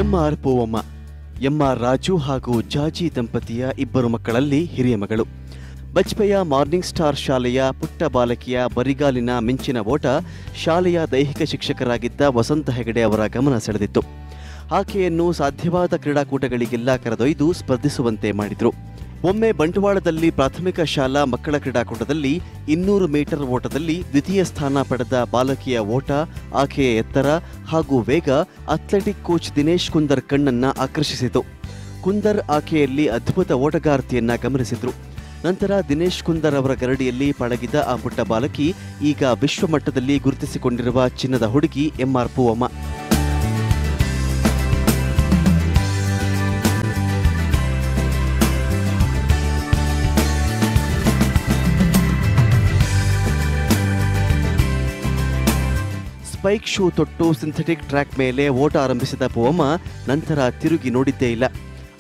M R Poovamma M R Raju ಹಾಗೂ ಜಾಜಿ ದಂಪತಿಯ ಇಬ್ಬರು ಮಕ್ಕಳಲ್ಲಿ ಹಿರಿಯ ಮಗಳು. ಬಜ್ಪೆಯ ಮಾರ್ನಿಂಗ್ ಸ್ಟಾರ್ ಶಾಲೆಯ ಪುಟ್ಟ ಬಾಲಕಿಯ ಬರಿಗಾಲಿನ ಮಿಂಚಿನ ಓಟ ಶಾಲೆಯ ದೈಹಿಕ ಶಿಕ್ಷಕರಾಗಿದ್ದ ವಸಂತ ಹೆಗಡೆ ಅವರ ಗಮನ ಸೆಳೆದಿತ್ತು. ಆಕೆಯನ್ನು ಸಾಧ್ಯವಾದ ಕ್ರೀಡಾಕೂಟಗಳಿಗೆಲ್ಲ ಕರೆದೊಯ್ದು ಸ್ಪರ್ಧಿಸುವಂತೆ ಮಾಡಿದರು. ಒಮ್ಮೆ ಬಂಟ್ವಾಳದಲ್ಲಿ ಪ್ರಾಥಮಿಕ ಶಾಲಾ ಮಕ್ಕಳ ಕ್ರೀಡಾಕೂಟದಲ್ಲಿ 200 ಮೀಟರ್ ಓಟದಲ್ಲಿ ದ್ವಿತೀಯ ಸ್ಥಾನ ಪಡೆದ ಬಾಲಕಿಯ ಓಟ, ಆಕೆಯ ಎತ್ತರ ಹಾಗೂ ವೇಗ ಅಥ್ಲೆಟಿಕ್ ಕೋಚ್ ದಿನೇಶ್ ಕುಂದರ್ ಕಣ್ಣನ್ನ ಆಕರ್ಷಿಸಿತು. ಕುಂದರ್ ಆಕೆಯಲ್ಲಿ ಅದ್ಭುತ ಓಟಗಾರ್ತಿಯನ್ನ ಗಮನಿಸಿದ್ರು. ನಂತರ ದಿನೇಶ್ ಕುಂದರ್ ಅವರ ಗರಡಿಯಲ್ಲಿ ಪಳಗಿದ ಆ ಪುಟ್ಟ ಬಾಲಕಿ ಈಗ ವಿಶ್ವಮಟ್ಟದಲ್ಲಿ ಗುರುತಿಸಿಕೊಂಡಿರುವ ಚಿನ್ನದ ಹುಡುಗಿ ಎಂಆರ್ ಪೂವಮ್ಮ. ಸ್ಪೈಕ್ ಶೂ ತೊಟ್ಟು ಸಿಂಥೆಟಿಕ್ ಟ್ರ್ಯಾಕ್ ಮೇಲೆ ಓಟ ಆರಂಭಿಸಿದ ಪೂವಮ್ಮ ನಂತರ ತಿರುಗಿ ನೋಡಿದ್ದೇ ಇಲ್ಲ.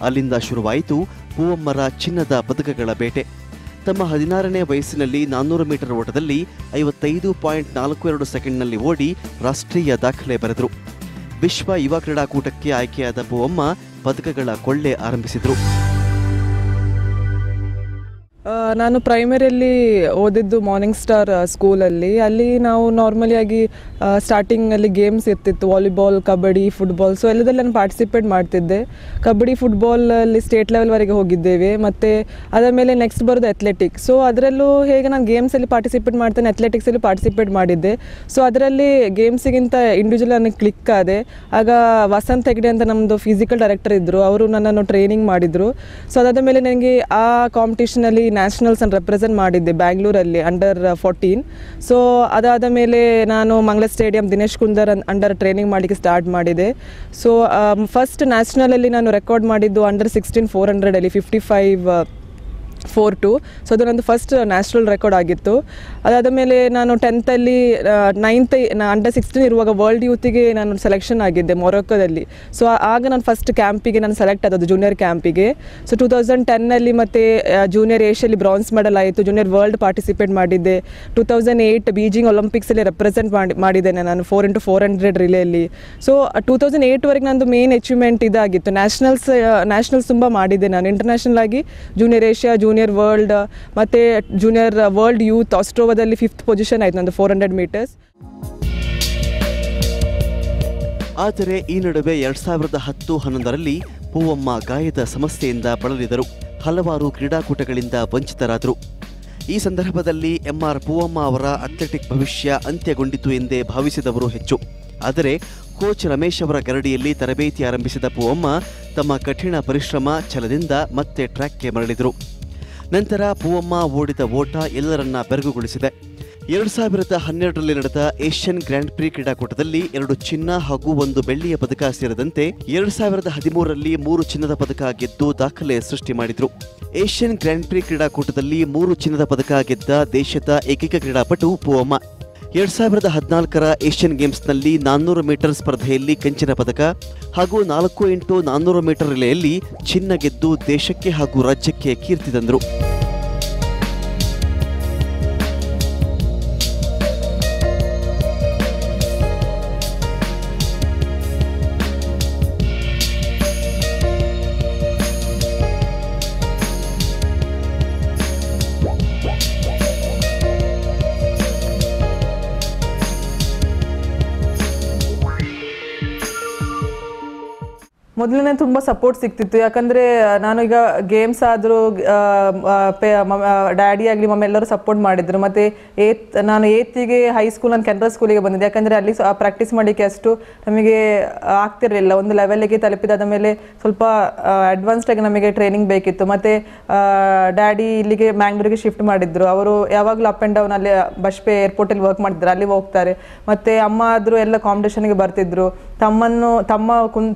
ಅಲ್ಲಿಂದ ಶುರುವಾಯಿತು ಪೂವಮ್ಮರ ಚಿನ್ನದ ಪದಕಗಳ ಬೇಟೆ. ತಮ್ಮ 16ನೇ ವಯಸ್ಸಿನಲ್ಲಿ 400 ಮೀಟರ್ ಓಟದಲ್ಲಿ 55.42 ಸೆಕೆಂಡ್ನಲ್ಲಿ ಓಡಿ ರಾಷ್ಟ್ರೀಯ ದಾಖಲೆ ಬರೆದರು. ವಿಶ್ವ ಯುವ ಕ್ರೀಡಾಕೂಟಕ್ಕೆ ಆಯ್ಕೆಯಾದ ಪೂವಮ್ಮ ಪದಕಗಳ ಕೊಳ್ಳೆ ಆರಂಭಿಸಿದರು. ನಾನು ಪ್ರೈಮರಿಯಲ್ಲಿ ಓದಿದ್ದು ಮಾರ್ನಿಂಗ್ ಸ್ಟಾರ್ ಸ್ಕೂಲಲ್ಲಿ. ಅಲ್ಲಿ ನಾವು ನಾರ್ಮಲಿಯಾಗಿ ಸ್ಟಾರ್ಟಿಂಗಲ್ಲಿ ಗೇಮ್ಸ್ ಇರ್ತಿತ್ತು, ವಾಲಿಬಾಲ್, ಕಬಡ್ಡಿ, ಫುಟ್ಬಾಲ್. ಸೊ ಎಲ್ಲದರಲ್ಲಿ ನಾನು ಪಾರ್ಟಿಸಿಪೇಟ್ ಮಾಡ್ತಿದ್ದೆ. ಕಬಡ್ಡಿ, ಫುಟ್ಬಾಲಲ್ಲಿ ಸ್ಟೇಟ್ ಲೆವೆಲ್ವರೆಗೆ ಹೋಗಿದ್ದೇವೆ. ಮತ್ತು ಅದರ ಮೇಲೆ ನೆಕ್ಸ್ಟ್ ಬರೋದು ಅಥ್ಲೆಟಿಕ್. ಸೊ ಅದರಲ್ಲೂ ಹೇಗೆ ನಾನು ಗೇಮ್ಸಲ್ಲಿ ಪಾರ್ಟಿಸಿಪೇಟ್ ಮಾಡ್ತೇನೆ, ಅಥ್ಲೆಟಿಕ್ಸಲ್ಲಿ ಪಾರ್ಟಿಸಿಪೇಟ್ ಮಾಡಿದ್ದೆ. ಸೊ ಅದರಲ್ಲಿ ಗೇಮ್ಸಿಗಿಂತ ಇಂಡಿವಿಜುವಲ್ ನನಗೆ ಕ್ಲಿಕ್ ಆದೆ. ಆಗ ವಸಂತ ಹೆಗಡೆ ಅಂತ ನಮ್ಮದು ಫಿಸಿಕಲ್ ಡೈರೆಕ್ಟರ್ ಇದ್ದರು, ಅವರು ನನ್ನನ್ನು ಟ್ರೈನಿಂಗ್ ಮಾಡಿದರು. ಸೊ ಅದಾದ ಮೇಲೆ ನನಗೆ ಆ ಕಾಂಪಿಟೇಷನಲ್ಲಿ ನ್ಯಾಷನಲ್ಸ್ ಅನ್ನು ರೆಪ್ರೆಸೆಂಟ್ ಮಾಡಿದ್ದೆ ಬ್ಯಾಂಗ್ಳೂರಲ್ಲಿ ಅಂಡರ್ 14. ಸೊ ಅದಾದ ಮೇಲೆ ನಾನು Mangala stadium Dinesh Kunder under training ಮಾಡಲಿಕ್ಕೆ ಸ್ಟಾರ್ಟ್ ಮಾಡಿದೆ. ಸೊ ಫಸ್ಟ್ ನ್ಯಾಷನಲಲ್ಲಿ ನಾನು ರೆಕಾರ್ಡ್ ಮಾಡಿದ್ದು ಅಂಡರ್ 16 400ಅಲ್ಲಿ 55.42. ಸೊ ಅದು ನಂದು ಫಸ್ಟ್ ನ್ಯಾಷನಲ್ ರೆಕಾರ್ಡ್ ಆಗಿತ್ತು. ಅದಾದ ಮೇಲೆ ನಾನು 10th ಅಂಡರ್ 16 ಇರುವಾಗ ವರ್ಲ್ಡ್ ಯೂತಿಗೆ ನಾನು ಸೆಲೆಕ್ಷನ್ ಆಗಿದ್ದೆ ಮೊರೊಕ್ಕೋದಲ್ಲಿ. ಸೊ ಆಗ ನಾನು ಫಸ್ಟ್ ಕ್ಯಾಂಪಿಗೆ ನಾನು ಸೆಲೆಕ್ಟ್ ಆದದ್ದು, ಜೂನಿಯರ್ ಕ್ಯಾಂಪಿಗೆ. ಸೊ 2010ನಲ್ಲಿ ಮತ್ತು ಜೂನಿಯರ್ ಏಷ್ಯಲ್ಲಿ ಬ್ರಾನ್ಸ್ ಮೆಡಲ್ ಆಯಿತು. ಜೂನಿಯರ್ ವರ್ಲ್ಡ್ ಪಾರ್ಟಿಸಿಪೇಟ್ ಮಾಡಿದ್ದೆ. 2008 ಬೀಜಿಂಗ್ ಒಲಿಂಪಿಕ್ಸಲ್ಲಿ ರೆಪ್ರೆಸೆಂಟ್ ಮಾಡಿದ್ದೇನೆ ನಾನು 4x400 ರಿಲೇಯಲ್ಲಿ. ಸೊ 2008ವರೆಗೆ ನಂದು ಮೇನ್ ಅಚೀವ್ಮೆಂಟ್ ಇದಾಗಿತ್ತು. ನ್ಯಾಷನಲ್ಸ್ ತುಂಬ ಮಾಡಿದ್ದೆ ನಾನು. ಇಂಟರ್ನ್ಯಾಷನಲ್ ಆಗಿ ಜೂನಿಯರ್ ಏಷ್ಯಾ, ಜೂನಿಯರ್ ವರ್ಲ್ಡ್ ಮತ್ತು ಜೂನಿಯರ್ ವರ್ಲ್ಡ್ ಯೂತ್ ಆಸ್ಟ್ರೋವಾದಲ್ಲಿ 5th ಪೊಸಿಷನ್ ಆಯಿತು ನಂದು 400 ಮೀಟರ್ಸ್. ಆದರೆ ಈ ನಡುವೆ 2010-11ರಲ್ಲಿ ಪೂವಮ್ಮ ಗಾಯದ ಸಮಸ್ಯೆಯಿಂದ ಬಳಲಿದರು. ಹಲವಾರು ಕ್ರೀಡಾಕೂಟಗಳಿಂದ ವಂಚಿತರಾದರು. ಈ ಸಂದರ್ಭದಲ್ಲಿ ಎಂಆರ್ ಪೂವಮ್ಮ ಅವರ ಅಥ್ಲೆಟಿಕ್ ಭವಿಷ್ಯ ಅಂತ್ಯಗೊಂಡಿತು ಎಂದೇ ಭಾವಿಸಿದವರು ಹೆಚ್ಚು. ಆದರೆ ಕೋಚ್ ರಮೇಶ್ ಅವರ ಗರಡಿಯಲ್ಲಿ ತರಬೇತಿ ಆರಂಭಿಸಿದ ಪೂವಮ್ಮ ತಮ್ಮ ಕಠಿಣ ಪರಿಶ್ರಮ, ಛಲದಿಂದ ಮತ್ತೆ ಟ್ರ್ಯಾಕ್ಗೆ ಮರಳಿದರು. ನಂತರ ಪೂವಮ್ಮ ಓಡಿದ ಓಟ ಎಲ್ಲರನ್ನ ಬೆರಗುಗೊಳಿಸಿದೆ. 2012ರಲ್ಲಿ ನಡೆದ ಏಷ್ಯನ್ ಗ್ರ್ಯಾಂಡ್ ಪ್ರಿ ಕ್ರೀಡಾಕೂಟದಲ್ಲಿ 2 ಚಿನ್ನ ಹಾಗೂ 1 ಬೆಳ್ಳಿಯ ಪದಕ ಸೇರಿದಂತೆ 2013ರಲ್ಲಿ 3 ಚಿನ್ನದ ಪದಕ ಗೆದ್ದು ದಾಖಲೆ ಸೃಷ್ಟಿ ಮಾಡಿದ್ರು. ಏಷ್ಯನ್ ಗ್ರ್ಯಾಂಡ್ ಪ್ರಿ ಕ್ರೀಡಾಕೂಟದಲ್ಲಿ 3 ಚಿನ್ನದ ಪದಕ ಗೆದ್ದ ದೇಶದ ಏಕೈಕ ಕ್ರೀಡಾಪಟು ಪೂವಮ್ಮ. 2014ರ ಏಷ್ಯನ್ ಗೇಮ್ಸ್ನಲ್ಲಿ 400 ಮೀಟರ್ ಸ್ಪರ್ಧೆಯಲ್ಲಿ ಕಂಚಿನ ಪದಕ ಹಾಗೂ 4x400 ಮೀಟರ್ ರಿಲೆಯಲ್ಲಿ ಚಿನ್ನ ಗೆದ್ದು ದೇಶಕ್ಕೆ ಹಾಗೂ ರಾಜ್ಯಕ್ಕೆ ಕೀರ್ತಿ ತಂದರು. ಮೊದಲನೇ ತುಂಬ ಸಪೋರ್ಟ್ ಸಿಗ್ತಿತ್ತು. ಯಾಕಂದರೆ ನಾನು ಈಗ ಗೇಮ್ಸ್ ಆದರೂ ಡ್ಯಾಡಿ ಆಗಲಿ ಮಮ್ಮ ಎಲ್ಲರೂ ಸಪೋರ್ಟ್ ಮಾಡಿದ್ರು. ಮತ್ತು ನಾನು 8th ಹೈಸ್ಕೂಲ್ ನಾನು ಕೆನರಾ ಸ್ಕೂಲಿಗೆ ಬಂದಿದ್ದೆ. ಯಾಕಂದರೆ ಅಲ್ಲಿ ಪ್ರಾಕ್ಟೀಸ್ ಮಾಡಲಿಕ್ಕೆ ಅಷ್ಟು ನಮಗೆ ಆಗ್ತಿರಲಿಲ್ಲ. ಒಂದು ಲೆವೆಲಿಗೆ ತಲುಪಿದಾದ ಮೇಲೆ ಸ್ವಲ್ಪ ಅಡ್ವಾನ್ಸ್ಡಾಗಿ ನಮಗೆ ಟ್ರೈನಿಂಗ್ ಬೇಕಿತ್ತು. ಮತ್ತು ಡ್ಯಾಡಿ ಇಲ್ಲಿಗೆ ಮ್ಯಾಂಗ್ಳೂರಿಗೆ ಶಿಫ್ಟ್ ಮಾಡಿದ್ರು. ಅವರು ಯಾವಾಗಲೂ ಅಪ್ ಆ್ಯಂಡ್ ಡೌನ್ ಅಲ್ಲಿ ಬಜ್ಪೆ ಏರ್ಪೋರ್ಟಲ್ಲಿ ವರ್ಕ್ ಮಾಡಿದ್ರು, ಅಲ್ಲಿ ಹೋಗ್ತಾರೆ. ಮತ್ತು ಅಮ್ಮ ಆದರೂ ಎಲ್ಲ ಕಾಂಪಿಟೇಷನ್ಗೆ ಬರ್ತಿದ್ರು. ತಮ್ಮ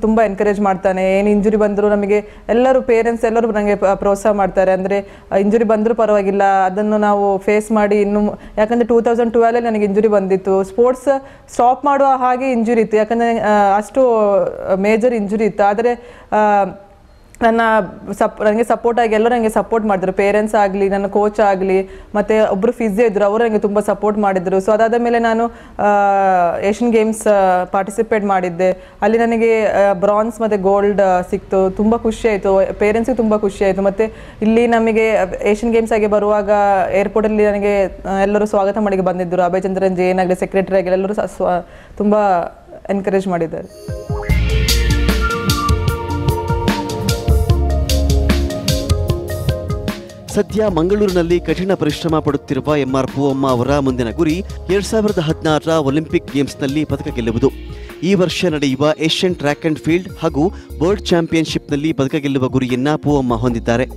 ತುಂಬ ಎನ್ಕರೇಜ್ ಮಾಡ್ತಾನೆ. ಏನು ಇಂಜುರಿ ಬಂದರೂ ನಮಗೆ ಎಲ್ಲರೂ ಪೇರೆಂಟ್ಸ್ ಎಲ್ಲರೂ ನನಗೆ ಪ್ರೋತ್ಸಾಹ ಮಾಡ್ತಾರೆ. ಅಂದರೆ ಇಂಜುರಿ ಬಂದರೂ ಪರವಾಗಿಲ್ಲ, ಅದನ್ನು ನಾವು ಫೇಸ್ ಮಾಡಿ ಇನ್ನು. ಯಾಕಂದರೆ 2012ಅಲ್ಲಿ ನನಗೆ ಇಂಜುರಿ ಬಂದಿತ್ತು. ಸ್ಪೋರ್ಟ್ಸ್ ಸ್ಟಾಪ್ ಮಾಡುವ ಹಾಗೆ ಇಂಜುರಿ ಇತ್ತು. ಯಾಕಂದರೆ ಅಷ್ಟು ಮೇಜರ್ ಇಂಜುರಿ ಇತ್ತು. ಆದರೆ ನನಗೆ ಸಪೋರ್ಟ್ ಆಗಿ ಎಲ್ಲರೂ ನನಗೆ ಸಪೋರ್ಟ್ ಮಾಡಿದ್ರು, ಪೇರೆಂಟ್ಸ್ ಆಗಲಿ, ನನ್ನ ಕೋಚ್ ಆಗಲಿ, ಮತ್ತು ಒಬ್ಬರು ಫಿಸಿಯೋ ಇದ್ದರು, ಅವರು ನನಗೆ ತುಂಬ ಸಪೋರ್ಟ್ ಮಾಡಿದರು. ಸೊ ಅದಾದ ಮೇಲೆ ನಾನು ಏಷ್ಯನ್ ಗೇಮ್ಸ್ ಪಾರ್ಟಿಸಿಪೇಟ್ ಮಾಡಿದ್ದೆ. ಅಲ್ಲಿ ನನಗೆ ಬ್ರಾನ್ಸ್ ಮತ್ತು ಗೋಲ್ಡ್ ಸಿಕ್ತು. ತುಂಬ ಖುಷಿಯಾಯಿತು, ಪೇರೆಂಟ್ಸಿಗೆ ತುಂಬ ಖುಷಿಯಾಯಿತು. ಮತ್ತು ಇಲ್ಲಿ ನಮಗೆ ಏಷ್ಯನ್ ಗೇಮ್ಸ್ ಆಗಿ ಬರುವಾಗ ಏರ್ಪೋರ್ಟಲ್ಲಿ ನನಗೆ ಎಲ್ಲರೂ ಸ್ವಾಗತ ಮಾಡಿ ಬಂದಿದ್ದರು. ಅಭಯ್ ಚಂದ್ರನ್ ಜೈನ್ ಆಗಲಿ, ಸೆಕ್ರೆಟರಿ ಆಗಲಿ, ಎಲ್ಲರೂ ತುಂಬ ಎನ್ಕರೇಜ್ ಮಾಡಿದ್ದಾರೆ. ಸದ್ಯ ಮಂಗಳೂರಿನಲ್ಲಿ ಕಠಿಣ ಪರಿಶ್ರಮ ಪಡುತ್ತಿರುವ ಎಂಆರ್ ಪೂವಮ್ಮ ಅವರ ಮುಂದಿನ ಗುರಿ 2016ರ ಒಲಿಂಪಿಕ್ ಗೇಮ್ಸ್ನಲ್ಲಿ ಪದಕ ಗೆಲ್ಲುವುದು. ಈ ವರ್ಷ ನಡೆಯುವ ಏಷ್ಯನ್ ಟ್ರ್ಯಾಕ್ ಅಂಡ್ ಫೀಲ್ಡ್ ಹಾಗೂ ವರ್ಲ್ಡ್ ಚಾಂಪಿಯನ್ಶಿಪ್ನಲ್ಲಿ ಪದಕ ಗೆಲ್ಲುವ ಗುರಿಯನ್ನ ಪೂವಮ್ಮ ಹೊಂದಿದ್ದಾರೆ.